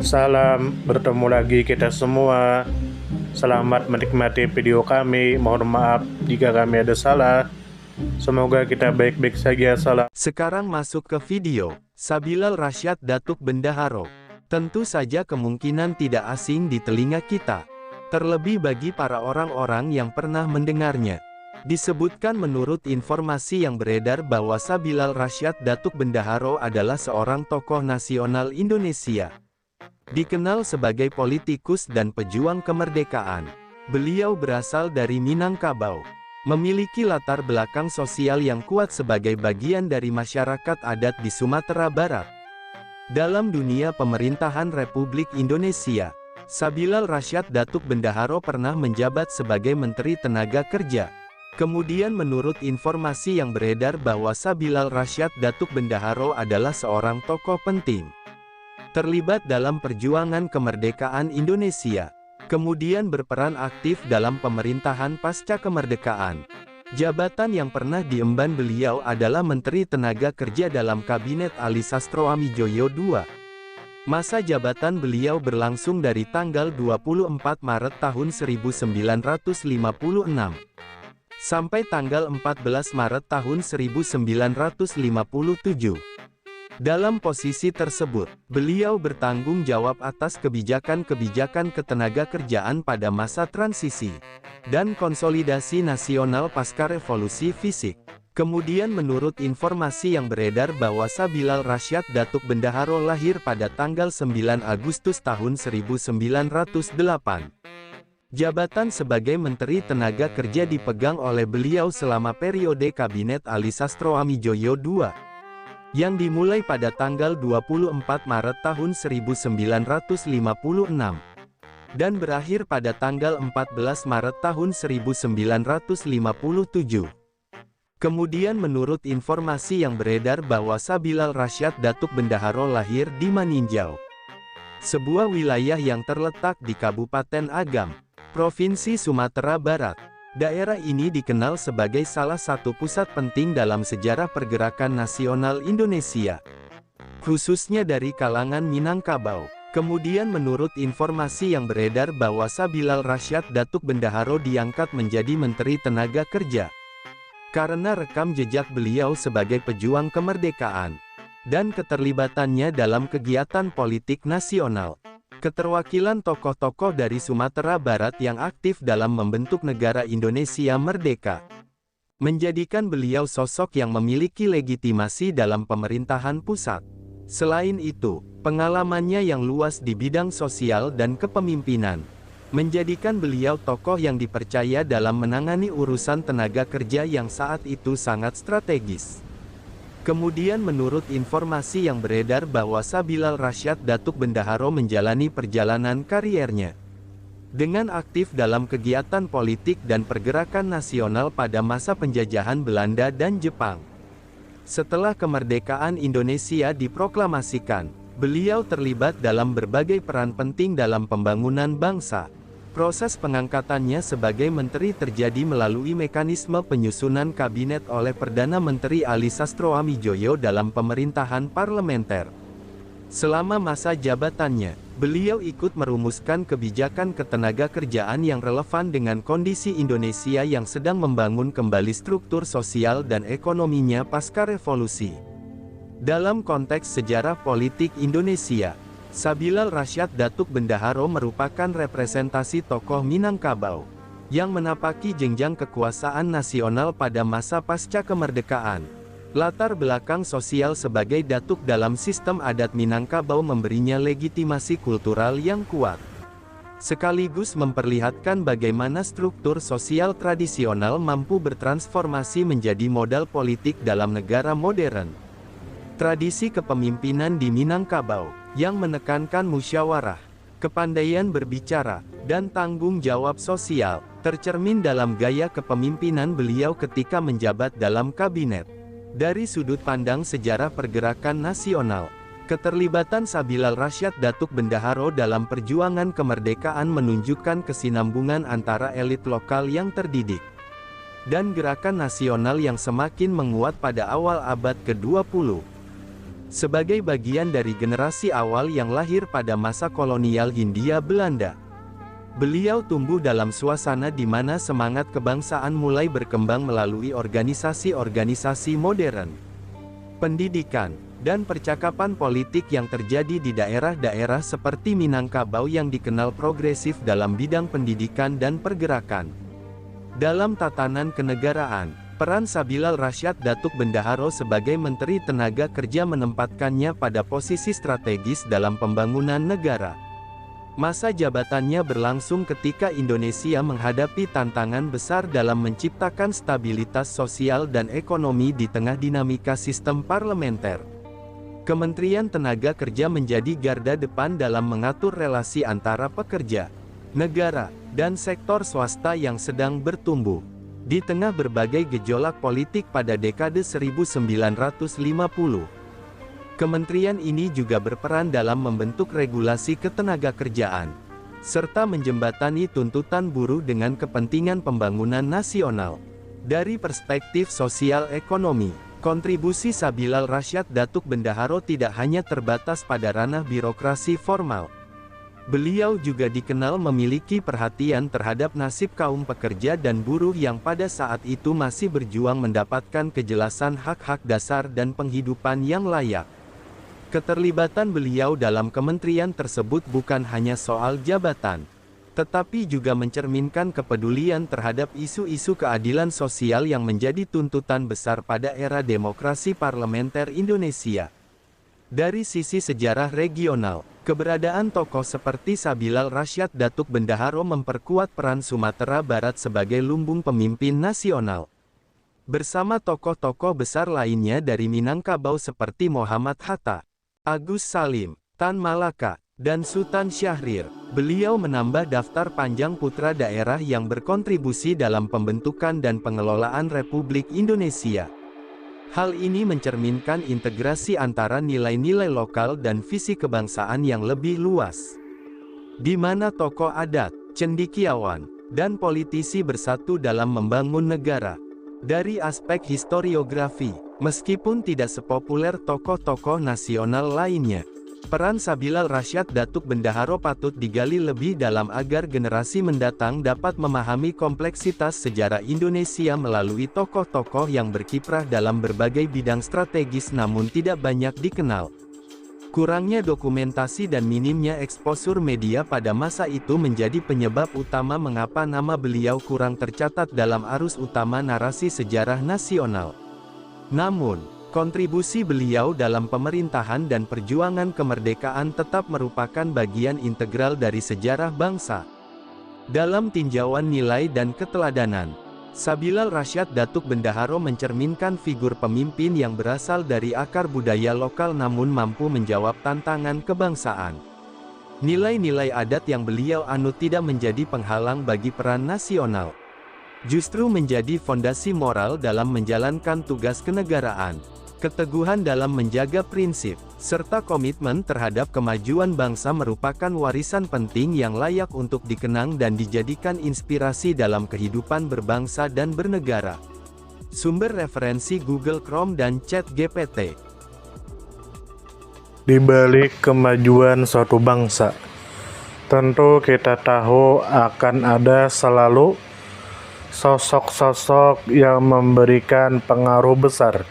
Salam, bertemu lagi kita semua. Selamat menikmati video kami. Mohon maaf jika kami ada salah. Semoga kita baik-baik saja. Salam. Sekarang masuk ke video. Sabilal Rasyad Datuk Bendaharo. Tentu saja kemungkinan tidak asing di telinga kita. Terlebih bagi para orang-orang yang pernah mendengarnya. Disebutkan menurut informasi yang beredar bahwa Sabilal Rasyad Datuk Bendaharo adalah seorang tokoh nasional Indonesia. Dikenal sebagai politikus dan pejuang kemerdekaan. Beliau berasal dari Minangkabau. Memiliki latar belakang sosial yang kuat sebagai bagian dari masyarakat adat di Sumatera Barat. Dalam dunia pemerintahan Republik Indonesia, Sabilal Rasyad Datuk Bendaharo pernah menjabat sebagai Menteri Tenaga Kerja. Kemudian menurut informasi yang beredar bahwa Sabilal Rasyad Datuk Bendaharo adalah seorang tokoh penting. Terlibat dalam perjuangan kemerdekaan Indonesia. Kemudian berperan aktif dalam pemerintahan pasca kemerdekaan. Jabatan yang pernah diemban beliau adalah Menteri Tenaga Kerja dalam Kabinet Ali Sastroamidjojo II. Masa jabatan beliau berlangsung dari tanggal 24 Maret tahun 1956 sampai tanggal 14 Maret tahun 1957. Dalam posisi tersebut, beliau bertanggung jawab atas kebijakan-kebijakan ketenagakerjaan pada masa transisi dan konsolidasi nasional pasca revolusi fisik. Kemudian menurut informasi yang beredar bahwa Sabilal Rasyad Datuk Bendaharo lahir pada tanggal 9 Agustus tahun 1908. Jabatan sebagai Menteri Tenaga Kerja dipegang oleh beliau selama periode Kabinet Ali Sastroamidjojo II. Yang dimulai pada tanggal 24 Maret tahun 1956 dan berakhir pada tanggal 14 Maret tahun 1957. Kemudian menurut informasi yang beredar bahwa Sabilal Rasyad Datuk Bendaharo lahir di Maninjau, sebuah wilayah yang terletak di Kabupaten Agam, Provinsi Sumatera Barat. Daerah ini dikenal sebagai salah satu pusat penting dalam sejarah pergerakan nasional Indonesia, khususnya dari kalangan Minangkabau. Kemudian menurut informasi yang beredar bahwa Sabilal Rasyad Datuk Bendaharo diangkat menjadi Menteri Tenaga Kerja karena rekam jejak beliau sebagai pejuang kemerdekaan dan keterlibatannya dalam kegiatan politik nasional. Keterwakilan tokoh-tokoh dari Sumatera Barat yang aktif dalam membentuk negara Indonesia merdeka, menjadikan beliau sosok yang memiliki legitimasi dalam pemerintahan pusat. Selain itu, pengalamannya yang luas di bidang sosial dan kepemimpinan, menjadikan beliau tokoh yang dipercaya dalam menangani urusan tenaga kerja yang saat itu sangat strategis. Kemudian menurut informasi yang beredar bahwa Sabilal Rasyad Datuk Bendaharo menjalani perjalanan kariernya dengan aktif dalam kegiatan politik dan pergerakan nasional pada masa penjajahan Belanda dan Jepang. Setelah kemerdekaan Indonesia diproklamasikan, beliau terlibat dalam berbagai peran penting dalam pembangunan bangsa. Proses pengangkatannya sebagai menteri terjadi melalui mekanisme penyusunan kabinet oleh Perdana Menteri Ali Sastroamidjojo dalam pemerintahan parlementer. Selama masa jabatannya, beliau ikut merumuskan kebijakan ketenagakerjaan yang relevan dengan kondisi Indonesia yang sedang membangun kembali struktur sosial dan ekonominya pasca revolusi. Dalam konteks sejarah politik Indonesia, Sabilal Rasyad Datuk Bendaharo merupakan representasi tokoh Minangkabau yang menapaki jenjang kekuasaan nasional pada masa pasca kemerdekaan. Latar belakang sosial sebagai datuk dalam sistem adat Minangkabau memberinya legitimasi kultural yang kuat, sekaligus memperlihatkan bagaimana struktur sosial tradisional mampu bertransformasi menjadi modal politik dalam negara modern. Tradisi kepemimpinan di Minangkabau yang menekankan musyawarah, kepandaian berbicara, dan tanggung jawab sosial, tercermin dalam gaya kepemimpinan beliau ketika menjabat dalam kabinet. Dari sudut pandang sejarah pergerakan nasional, keterlibatan Sabilal Rasyad Datuk Bendaharo dalam perjuangan kemerdekaan menunjukkan kesinambungan antara elit lokal yang terdidik dan gerakan nasional yang semakin menguat pada awal abad ke-20. Sebagai bagian dari generasi awal yang lahir pada masa kolonial Hindia Belanda, beliau tumbuh dalam suasana di mana semangat kebangsaan mulai berkembang melalui organisasi-organisasi modern, pendidikan, dan percakapan politik yang terjadi di daerah-daerah seperti Minangkabau yang dikenal progresif dalam bidang pendidikan dan pergerakan. Dalam tatanan kenegaraan, peran Sabilal Rasyad Datuk Bendaharo sebagai Menteri Tenaga Kerja menempatkannya pada posisi strategis dalam pembangunan negara. Masa jabatannya berlangsung ketika Indonesia menghadapi tantangan besar dalam menciptakan stabilitas sosial dan ekonomi di tengah dinamika sistem parlementer. Kementerian Tenaga Kerja menjadi garda depan dalam mengatur relasi antara pekerja, negara, dan sektor swasta yang sedang bertumbuh. Di tengah berbagai gejolak politik pada dekade 1950. Kementerian ini juga berperan dalam membentuk regulasi ketenagakerjaan, serta menjembatani tuntutan buruh dengan kepentingan pembangunan nasional. Dari perspektif sosial ekonomi, kontribusi Sabilal Rasyad Datuk Bendaharo tidak hanya terbatas pada ranah birokrasi formal. Beliau juga dikenal memiliki perhatian terhadap nasib kaum pekerja dan buruh yang pada saat itu masih berjuang mendapatkan kejelasan hak-hak dasar dan penghidupan yang layak. Keterlibatan beliau dalam kementerian tersebut bukan hanya soal jabatan, tetapi juga mencerminkan kepedulian terhadap isu-isu keadilan sosial yang menjadi tuntutan besar pada era demokrasi parlementer Indonesia. Dari sisi sejarah regional, keberadaan tokoh seperti Sabilal Rasyad Datuk Bendaharo memperkuat peran Sumatera Barat sebagai lumbung pemimpin nasional. Bersama tokoh-tokoh besar lainnya dari Minangkabau seperti Muhammad Hatta, Agus Salim, Tan Malaka, dan Sultan Syahrir, beliau menambah daftar panjang putra daerah yang berkontribusi dalam pembentukan dan pengelolaan Republik Indonesia. Hal ini mencerminkan integrasi antara nilai-nilai lokal dan visi kebangsaan yang lebih luas, di mana tokoh adat, cendekiawan, dan politisi bersatu dalam membangun negara. Dari aspek historiografi, meskipun tidak sepopuler tokoh-tokoh nasional lainnya, peran Sabilal Rasyad Datuk Bendaharo patut digali lebih dalam agar generasi mendatang dapat memahami kompleksitas sejarah Indonesia melalui tokoh-tokoh yang berkiprah dalam berbagai bidang strategis namun tidak banyak dikenal. Kurangnya dokumentasi dan minimnya eksposur media pada masa itu menjadi penyebab utama mengapa nama beliau kurang tercatat dalam arus utama narasi sejarah nasional. Namun, kontribusi beliau dalam pemerintahan dan perjuangan kemerdekaan tetap merupakan bagian integral dari sejarah bangsa. Dalam tinjauan nilai dan keteladanan, Sabilal Rasyad Datuk Bendaharo mencerminkan figur pemimpin yang berasal dari akar budaya lokal namun mampu menjawab tantangan kebangsaan. Nilai-nilai adat yang beliau anut tidak menjadi penghalang bagi peran nasional, justru menjadi fondasi moral dalam menjalankan tugas kenegaraan. Keteguhan dalam menjaga prinsip, serta komitmen terhadap kemajuan bangsa merupakan warisan penting yang layak untuk dikenang dan dijadikan inspirasi dalam kehidupan berbangsa dan bernegara. Sumber referensi Google Chrome dan ChatGPT. Di balik kemajuan suatu bangsa, tentu kita tahu akan ada selalu sosok-sosok yang memberikan pengaruh besar,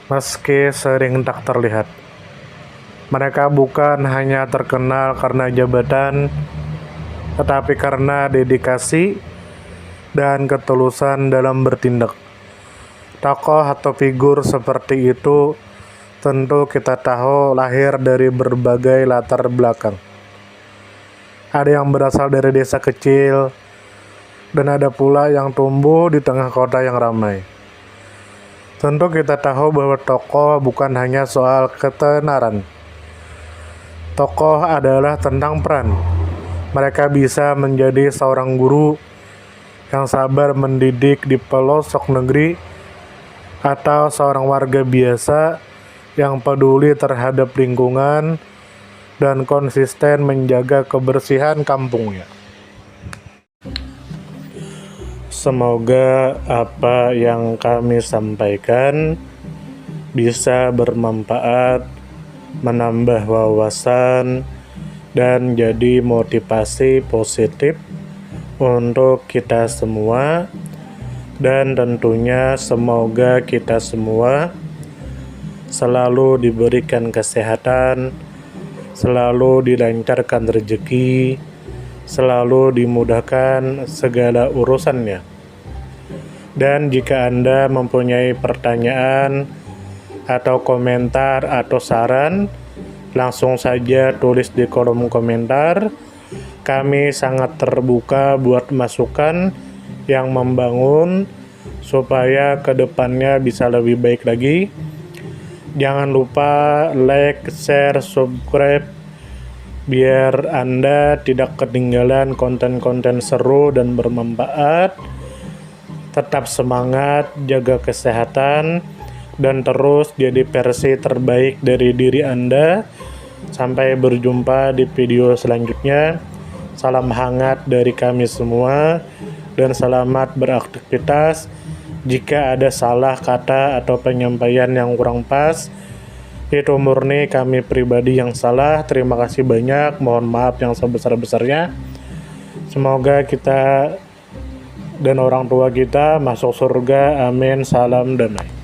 meski sering tak terlihat. Mereka bukan hanya terkenal karena jabatan, tetapi karena dedikasi dan ketulusan dalam bertindak. Tokoh atau figur seperti itu tentu kita tahu lahir dari berbagai latar belakang. Ada yang berasal dari desa kecil, dan ada pula yang tumbuh di tengah kota yang ramai. Tentu kita tahu bahwa tokoh bukan hanya soal ketenaran. Tokoh adalah tentang peran. Mereka bisa menjadi seorang guru yang sabar mendidik di pelosok negeri, atau seorang warga biasa yang peduli terhadap lingkungan dan konsisten menjaga kebersihan kampungnya. Semoga apa yang kami sampaikan bisa bermanfaat, menambah wawasan, dan jadi motivasi positif untuk kita semua. Dan tentunya semoga kita semua selalu diberikan kesehatan, selalu dilancarkan rezeki, selalu dimudahkan segala urusannya. Dan jika Anda mempunyai pertanyaan atau komentar atau saran, langsung saja tulis di kolom komentar. Kami sangat terbuka buat masukan yang membangun supaya kedepannya bisa lebih baik lagi. Jangan lupa like, share, subscribe biar Anda tidak ketinggalan konten-konten seru dan bermanfaat. Tetap semangat, jaga kesehatan, dan terus jadi versi terbaik dari diri Anda. Sampai berjumpa di video selanjutnya. Salam hangat dari kami semua dan selamat beraktivitas. Jika ada salah kata atau penyampaian yang kurang pas, itu murni kami pribadi yang salah. Terima kasih banyak, mohon maaf yang sebesar-besarnya. Semoga kita dan orang tua kita masuk surga, amin, salam damai.